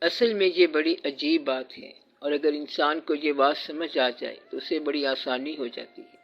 اصل میں یہ بڑی عجیب بات ہے، اور اگر انسان کو یہ بات سمجھ آ جائے تو اسے بڑی آسانی ہو جاتی ہے۔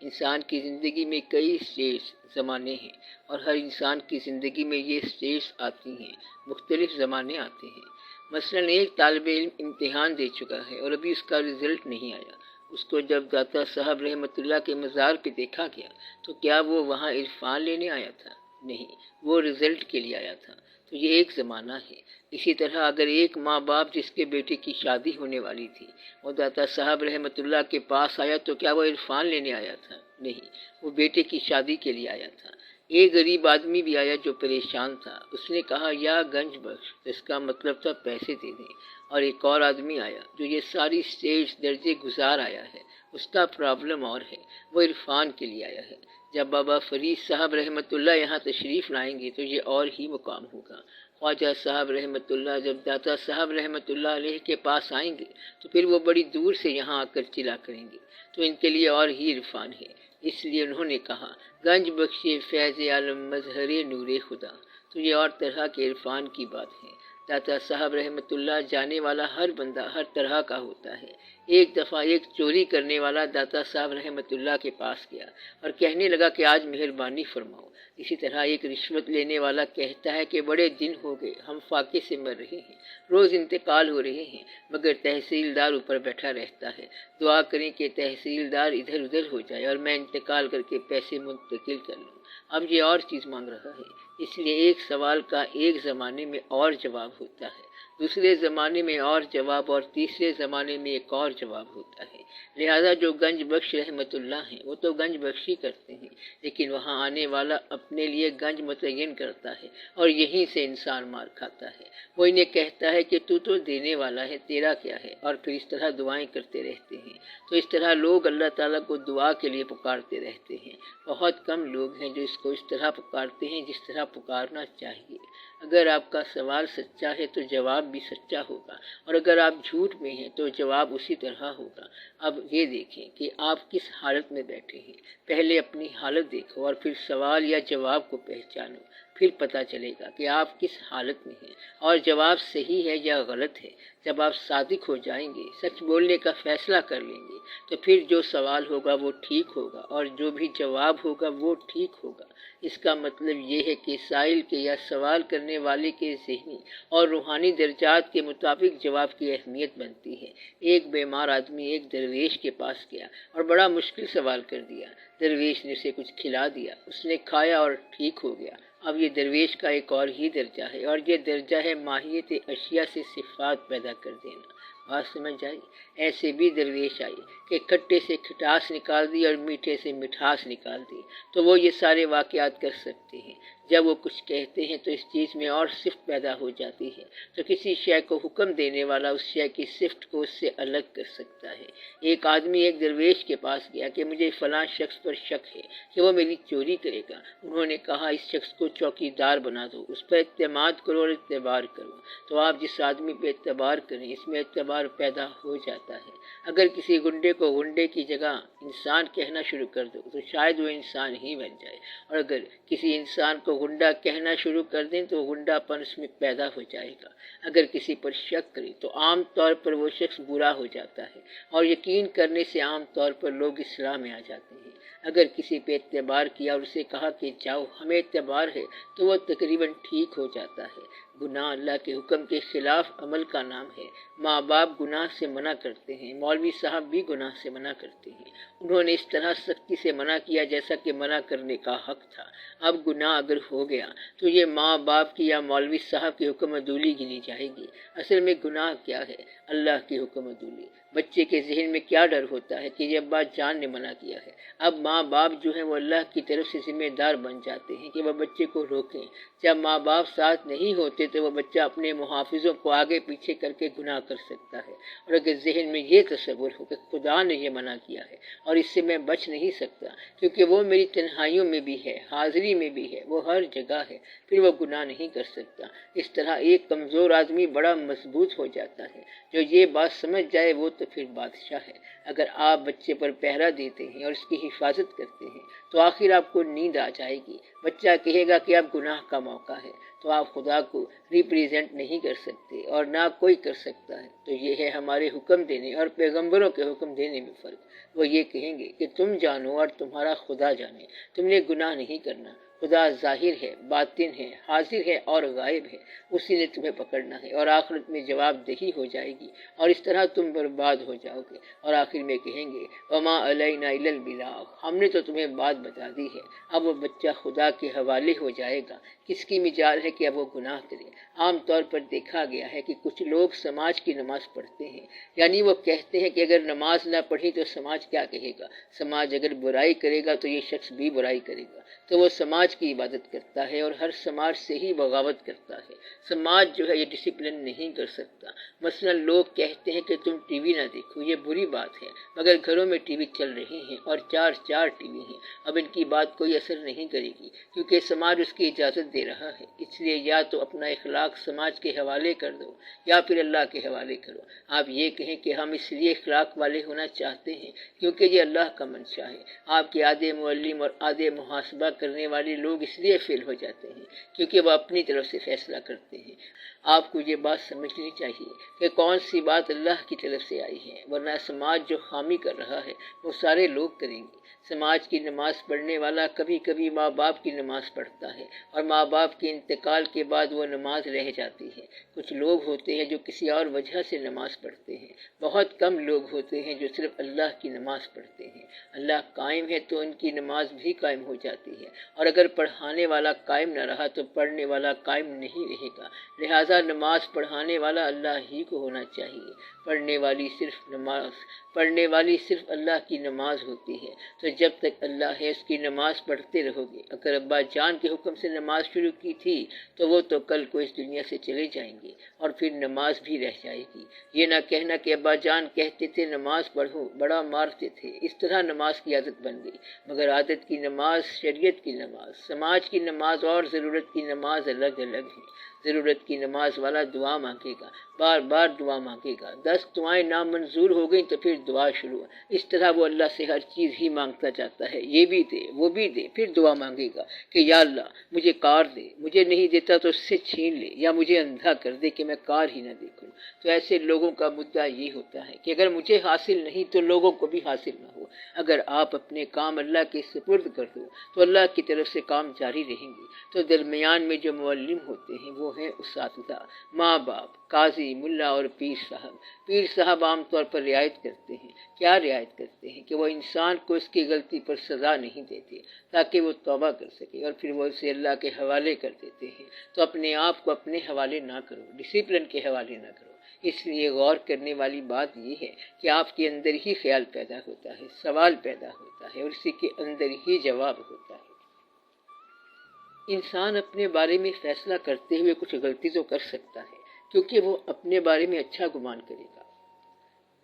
انسان کی زندگی میں کئی اسٹیج زمانے ہیں، اور ہر انسان کی زندگی میں یہ اسٹیج آتی ہیں، مختلف زمانے آتے ہیں۔ مثلاً ایک طالب علم امتحان دے چکا ہے اور ابھی اس کا رزلٹ نہیں آیا۔ اس کو جب داتا صاحب رحمۃ اللہ کے مزار پہ دیکھا گیا تو کیا وہ وہاں عرفان لینے آیا تھا؟ نہیں، وہ رزلٹ کے لیے آیا تھا۔ تو یہ ایک زمانہ ہے۔ اسی طرح اگر ایک ماں باپ جس کے بیٹے کی شادی ہونے والی تھی وہ داتا صاحب رحمۃ اللہ کے پاس آیا تو کیا وہ عرفان لینے آیا تھا؟ نہیں، وہ بیٹے کی شادی کے لیے آیا تھا۔ ایک غریب آدمی بھی آیا جو پریشان تھا، اس نے کہا یا گنج بخش، اس کا مطلب تھا پیسے دے دیں۔ اور ایک اور آدمی آیا جو یہ ساری اسٹیج درجے گزار آیا ہے، اس کا پرابلم اور ہے، وہ عرفان کے لیے آیا ہے۔ جب بابا فرید صاحب رحمۃ اللہ یہاں تشریف لائیں گے تو یہ اور ہی مقام ہوگا۔ خواجہ صاحب رحمۃ اللہ جب داتا صاحب رحمۃ اللہ علیہ کے پاس آئیں گے تو پھر وہ بڑی دور سے یہاں آ کر چلا کریں گے، تو ان کے لیے اور ہی عرفان ہے۔ اس لیے انہوں نے کہا گنج بخشے فیض عالم مظہر نور خدا، تو یہ اور طرح کے عرفان کی بات ہے۔ داتا صاحب رحمۃ اللہ جانے والا ہر بندہ ہر طرح کا ہوتا ہے۔ ایک دفعہ ایک چوری کرنے والا داتا صاحب رحمۃ اللہ کے پاس گیا اور کہنے لگا کہ آج مہربانی فرماؤ۔ اسی طرح ایک رشوت لینے والا کہتا ہے کہ بڑے دن ہو گئے، ہم فاقے سے مر رہے ہیں، روز انتقال ہو رہے ہیں، مگر تحصیلدار اوپر بیٹھا رہتا ہے، دعا کریں کہ تحصیلدار ادھر ادھر ہو جائے اور میں انتقال کر کے پیسے منتقل کر لوں۔ اب یہ اور چیز مانگ رہا ہے۔ اس لیے ایک سوال کا ایک زمانے میں اور جواب ہوتا ہے، دوسرے زمانے میں اور جواب، اور تیسرے زمانے میں ایک اور جواب ہوتا ہے۔ لہذا جو گنج بخش رحمۃ اللہ ہیں وہ تو گنج بخشی کرتے ہیں، لیکن وہاں آنے والا اپنے لیے گنج متعین کرتا ہے اور یہیں سے انسان مار کھاتا ہے۔ وہ انہیں کہتا ہے کہ تو دینے والا ہے، تیرا کیا ہے، اور پھر اس طرح دعائیں کرتے رہتے ہیں۔ تو اس طرح لوگ اللہ تعالیٰ کو دعا کے لیے پکارتے رہتے ہیں۔ بہت کم لوگ ہیں جو اس کو اس طرح پکارتے ہیں جس طرح پکارنا چاہیے۔ اگر آپ کا سوال سچا ہے تو جواب بھی سچا ہوگا، اور اگر آپ جھوٹ میں ہیں تو جواب اسی طرح ہوگا۔ اب یہ دیکھیں کہ آپ کس حالت میں بیٹھے ہیں۔ پہلے اپنی حالت دیکھو اور پھر سوال یا جواب کو پہچانو، پھر پتہ چلے گا کہ آپ کس حالت میں ہیں اور جواب صحیح ہے یا غلط ہے۔ جب آپ صادق ہو جائیں گے، سچ بولنے کا فیصلہ کر لیں گے، تو پھر جو سوال ہوگا وہ ٹھیک ہوگا اور جو بھی جواب ہوگا وہ ٹھیک ہوگا۔ اس کا مطلب یہ ہے کہ سائل کے یا سوال کرنے والے کے ذہنی اور روحانی درجات کے مطابق جواب کی اہمیت بنتی ہے۔ ایک بیمار آدمی ایک درویش کے پاس گیا اور بڑا مشکل سوال کر دیا۔ درویش نے اسے کچھ کھلا دیا، اس نے کھایا اور ٹھیک ہو گیا۔ اب یہ درویش کا ایک اور ہی درجہ ہے، اور یہ درجہ ہے ماہیت اشیاء سے صفات پیدا کر دینا۔ بات سمجھ آئی؟ ایسے بھی درویش آئے کہ کھٹے سے کھٹاس نکال دی اور میٹھے سے مٹھاس نکال دی، تو وہ یہ سارے واقعات کر سکتے ہیں۔ جب وہ کچھ کہتے ہیں تو اس چیز میں اور صفت پیدا ہو جاتی ہے، تو کسی شے کو حکم دینے والا اس شے کی صفت کو اس سے الگ کر سکتا ہے۔ ایک آدمی ایک درویش کے پاس گیا کہ مجھے فلاں شخص پر شک ہے کہ وہ میری چوری کرے گا۔ انہوں نے کہا اس شخص کو چوکیدار بنا دو، اس پر اعتماد کرو اور اعتبار کرو۔ تو آپ جس آدمی پہ اعتبار کریں اس میں اعتبار پیدا ہو جاتا ہے۔ اگر کسی گنڈے کو گنڈے کی جگہ انسان کہنا شروع کر دو تو شاید وہ انسان ہی بن جائے، اور اگر کسی انسان کو گنڈا کہنا شروع کر دیں تو گنڈا پن اس میں پیدا ہو جائے گا۔ اگر کسی پر شک کریں تو عام طور پر وہ شخص برا ہو جاتا ہے، اور یقین کرنے سے عام طور پر لوگ اصلاح میں آ جاتے ہیں۔ اگر کسی پہ اعتبار کیا اور اسے کہا کہ جاؤ ہمیں اعتبار ہے تو وہ تقریباً ٹھیک ہو جاتا ہے۔ گناہ اللہ کے حکم کے خلاف عمل کا نام ہے۔ ماں باپ گناہ سے منع کرتے ہیں، مولوی صاحب بھی گناہ سے منع کرتے ہیں۔ انہوں نے اس طرح سختی سے منع کیا جیسا کہ منع کرنے کا حق تھا۔ اب گناہ اگر ہو گیا تو یہ ماں باپ کی یا مولوی صاحب کی حکم عدولی گنی جائے گی۔ اصل میں گناہ کیا ہے؟ اللہ کی حکم عدولی۔ بچے کے ذہن میں کیا ڈر ہوتا ہے کہ یہ ابا جان نے منع کیا ہے۔ اب ماں باپ جو ہیں وہ اللہ کی طرف سے ذمہ دار بن جاتے ہیں کہ وہ بچے کو روکیں۔ جب ماں باپ ساتھ نہیں ہوتے تو وہ بچہ اپنے محافظوں کو آگے پیچھے کر کے گناہ کر سکتا ہے، اور اگر ذہن میں یہ تصور ہو کہ خدا نے یہ منع کیا ہے اور اس سے میں بچ نہیں سکتا کیونکہ وہ میری تنہائیوں میں بھی ہے، حاضری میں بھی ہے، وہ ہر جگہ ہے، پھر وہ گناہ نہیں کر سکتا۔ اس طرح ایک کمزور آدمی بڑا مضبوط ہو جاتا ہے۔ جو یہ بات سمجھ جائے وہ تو پھر بادشاہ ہے۔ اگر آپ بچے پر پہرا دیتے ہیں اور اس کی حفاظت کرتے ہیں تو آخر آپ کو نیند آ جائے گی۔ بچہ کہے گا کہ اب گناہ کا موقع ہے، تو آپ خدا کو ریپریزنٹ نہیں کر سکتے اور نہ کوئی کر سکتا ہے۔ تو یہ ہے ہمارے حکم دینے اور پیغمبروں کے حکم دینے میں فرق۔ وہ یہ کہیں گے کہ تم جانو اور تمہارا خدا جانے، تم نے گناہ نہیں کرنا، خدا ظاہر ہے، باطن ہے، حاضر ہے اور غائب ہے، اسی نے تمہیں پکڑنا ہے اور آخرت میں جواب دہی ہو جائے گی اور اس طرح تم برباد ہو جاؤ گے۔ اور آخر میں کہیں گے وما علینا الا البلاغ، ہم نے تو تمہیں بات بتا دی ہے۔ اب وہ بچہ خدا کے حوالے ہو جائے گا، کس کی مجال ہے کہ اب وہ گناہ کرے۔ عام طور پر دیکھا گیا ہے کہ کچھ لوگ سماج کی نماز پڑھتے ہیں، یعنی وہ کہتے ہیں کہ اگر نماز نہ پڑھی تو سماج کیا کہے گا، سماج اگر برائی کرے گا تو یہ شخص بھی برائی کرے گا، تو وہ سماج کی عبادت کرتا ہے اور ہر سماج سے ہی بغاوت کرتا ہے۔ سماج جو ہے یہ ڈسپلن نہیں کر سکتا۔ مثلا لوگ کہتے ہیں کہ تم ٹی وی نہ دیکھو، یہ بری بات ہے، مگر گھروں میں ٹی وی چل رہے ہیں اور چار ٹی وی ہیں، اب ان کی بات کوئی اثر نہیں کرے گی کیونکہ سماج اس کی اجازت دے رہا ہے۔ اس لیے یا تو اپنا اخلاق سماج کے حوالے کر دو یا پھر اللہ کے حوالے کرو۔ آپ یہ کہیں کہ ہم اس لیے اخلاق والے ہونا چاہتے ہیں کیونکہ یہ اللہ کا منشا ہے۔ آپ کے آدھے معلم اور آدھے محاسبہ کرنے والے لوگ اس لیے فیل ہو جاتے ہیں کیونکہ وہ اپنی طرف سے فیصلہ کرتے ہیں۔ آپ کو یہ بات سمجھنی چاہیے کہ کون سی بات اللہ کی طرف سے آئی ہے، ورنہ سماج جو خامی کر رہا ہے وہ سارے لوگ کریں گے۔ سماج کی نماز پڑھنے والا کبھی کبھی ماں باپ کی نماز پڑھتا ہے اور ماں باپ کے انتقال کے بعد وہ نماز رہ جاتی ہے۔ کچھ لوگ ہوتے ہیں جو کسی اور وجہ سے نماز پڑھتے ہیں، بہت کم لوگ ہوتے ہیں جو صرف اللہ کی نماز پڑھتے ہیں۔ اللہ قائم ہے تو ان کی نماز بھی قائم ہو جاتی ہے، اور اگر پڑھانے والا قائم نہ رہا تو پڑھنے والا قائم نہیں رہے گا۔ لہٰذا نماز پڑھانے والا اللہ ہی کو ہونا چاہیے۔ پڑھنے والی صرف اللہ کی نماز ہوتی ہے۔ تو جب تک اللہ ہے اس کی نماز پڑھتے رہو گے۔ اگر ابا جان کے حکم سے نماز شروع کی تھی تو وہ تو کل کو اس دنیا سے چلے جائیں گے اور پھر نماز بھی رہ جائے گی۔ یہ نہ کہنا کہ ابا جان کہتے تھے نماز پڑھو، بڑا مارتے تھے، اس طرح نماز کی عادت بن گئی۔ مگر عادت کی نماز، شریعت کی نماز، سماج کی نماز اور ضرورت کی نماز الگ الگ ہے۔ ضرورت کی نماز والا دعا مانگے گا، بار بار دعا مانگے گا، 10 دعائیں نامنظور ہو گئیں تو پھر دعا شروع۔ اس طرح وہ اللہ سے ہر چیز ہی مانگتا جاتا ہے، یہ بھی دے وہ بھی دے، پھر دعا مانگے گا کہ یا اللہ مجھے کار دے، مجھے نہیں دیتا تو اس سے چھین لے، یا مجھے اندھا کر دے کہ میں کار ہی نہ دیکھوں۔ تو ایسے لوگوں کا مدعا یہ ہوتا ہے کہ اگر مجھے حاصل نہیں تو لوگوں کو بھی حاصل نہ ہو۔ اگر آپ اپنے کام اللہ کے سپرد کر دو تو اللہ کی طرف سے کام جاری رہیں گے۔ تو درمیان میں جو معلم ہوتے ہیں وہ ہیں اساتذہ، ماں باپ، قاضی، ملا اور پیر صاحب۔ پیر صاحب عام طور پر رعایت کرتے ہیں، کیا رعایت کرتے ہیں کہ وہ انسان کو اس کی غلطی پر سزا نہیں دیتے تاکہ وہ توبہ کر سکے، اور پھر وہ اسے اللہ کے حوالے کر دیتے ہیں۔ تو اپنے آپ کو اپنے حوالے نہ کرو، ڈسپلن کے حوالے نہ کرو۔ اس لیے غور کرنے والی بات یہ ہے کہ آپ کے اندر ہی خیال پیدا ہوتا ہے، سوال پیدا ہوتا ہے اور اسی کے اندر ہی جواب ہوتا ہے۔ انسان اپنے بارے میں فیصلہ کرتے ہوئے کچھ غلطی تو کر سکتا ہے کیونکہ وہ اپنے بارے میں اچھا گمان کرے گا۔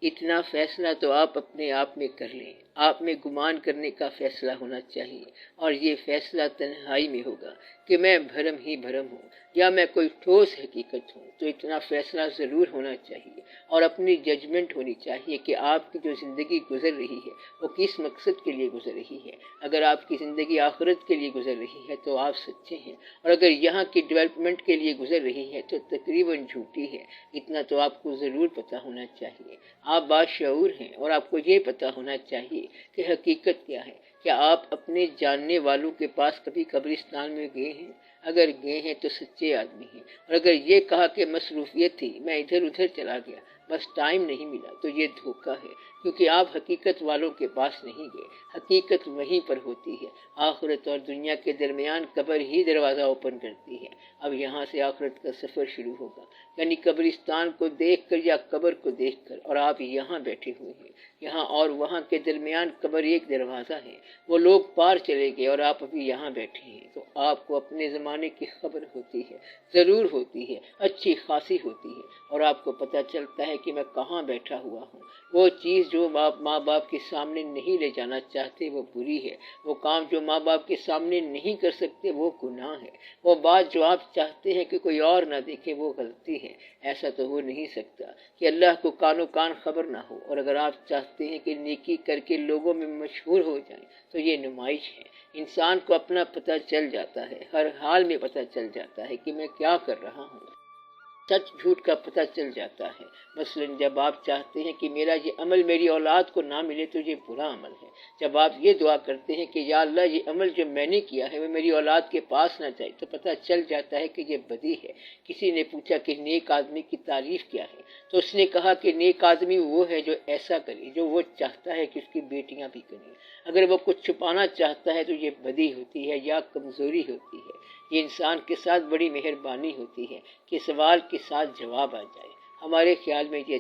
اتنا فیصلہ تو آپ اپنے آپ میں کر لیں، آپ میں گمان کرنے کا فیصلہ ہونا چاہیے، اور یہ فیصلہ تنہائی میں ہوگا کہ میں بھرم ہی بھرم ہوں یا میں کوئی ٹھوس حقیقت ہوں۔ تو اتنا فیصلہ ضرور ہونا چاہیے اور اپنی ججمنٹ ہونی چاہیے کہ آپ کی جو زندگی گزر رہی ہے وہ کس مقصد کے لیے گزر رہی ہے۔ اگر آپ کی زندگی آخرت کے لیے گزر رہی ہے تو آپ سچے ہیں، اور اگر یہاں کی ڈیولپمنٹ کے لیے گزر رہی ہے تو تقریباً جھوٹی ہے۔ اتنا تو آپ کو ضرور پتہ ہونا چاہیے۔ آپ باشعور ہیں اور آپ کو یہ پتہ ہونا چاہیے کہ حقیقت کیا ہے۔ کیا آپ اپنے جاننے والوں کے پاس کبھی قبرستان میں گئے ہیں؟ اگر گئے ہیں تو سچے آدمی ہیں، اور اگر یہ کہا کہ مصروفیت تھی، میں ادھر ادھر چلا گیا، بس ٹائم نہیں ملا، تو یہ دھوکہ ہے، کیونکہ آپ حقیقت والوں کے پاس نہیں گئے۔ حقیقت وہیں پر ہوتی ہے۔ آخرت اور دنیا کے درمیان قبر ہی دروازہ اوپن کرتی ہے۔ اب یہاں سے آخرت کا سفر شروع ہوگا، یعنی قبرستان کو دیکھ کر یا قبر کو دیکھ کر، اور آپ یہاں بیٹھے ہوئے ہیں۔ یہاں اور وہاں کے درمیان قبر ایک دروازہ ہے، وہ لوگ پار چلے گئے اور آپ ابھی یہاں بیٹھے ہیں۔ تو آپ کو اپنے زمانے کی خبر ہوتی ہے، ضرور ہوتی ہے، اچھی خاصی ہوتی ہے، اور آپ کو پتہ چلتا ہے کہ میں کہاں بیٹھا ہوا ہوں۔ وہ چیز جو ماں باپ کے سامنے نہیں لے جانا چاہتے وہ بری ہے، وہ کام جو ماں باپ کے سامنے نہیں کر سکتے وہ گناہ ہے، وہ بات جو آپ چاہتے ہیں کہ کوئی اور نہ دیکھے وہ غلطی ہے۔ ایسا تو ہو نہیں سکتا کہ اللہ کو کانوں کان خبر نہ ہو، اور اگر آپ چاہتے ہیں کہ نیکی کر کے لوگوں میں مشہور ہو جائیں تو یہ نمائش ہے۔ انسان کو اپنا پتہ چل جاتا ہے، ہر حال میں پتہ چل جاتا ہے کہ میں کیا کر رہا ہوں، سچ جھوٹ کا پتہ چل جاتا ہے۔ مثلا جب آپ چاہتے ہیں کہ میرا یہ عمل میری اولاد کو نہ ملے تو یہ برا عمل ہے، جب آپ یہ دعا کرتے ہیں کہ یا اللہ یہ عمل جو میں نے کیا ہے وہ میری اولاد کے پاس نہ جائے، تو پتہ چل جاتا ہے کہ یہ بدی ہے۔ کسی نے پوچھا کہ نیک آدمی کی تعریف کیا ہے، تو اس نے کہا کہ نیک آدمی وہ ہے جو ایسا کرے جو وہ چاہتا ہے کہ اس کی بیٹیاں بھی کریں۔ اگر وہ کچھ چھپانا چاہتا ہے تو یہ بدی ہوتی ہے یا کمزوری ہوتی ہے۔ یہ انسان کے ساتھ بڑی مہربانی ہوتی ہے کہ سوال کے ساتھ جواب آ جائے۔ ہمارے خیال میں یہ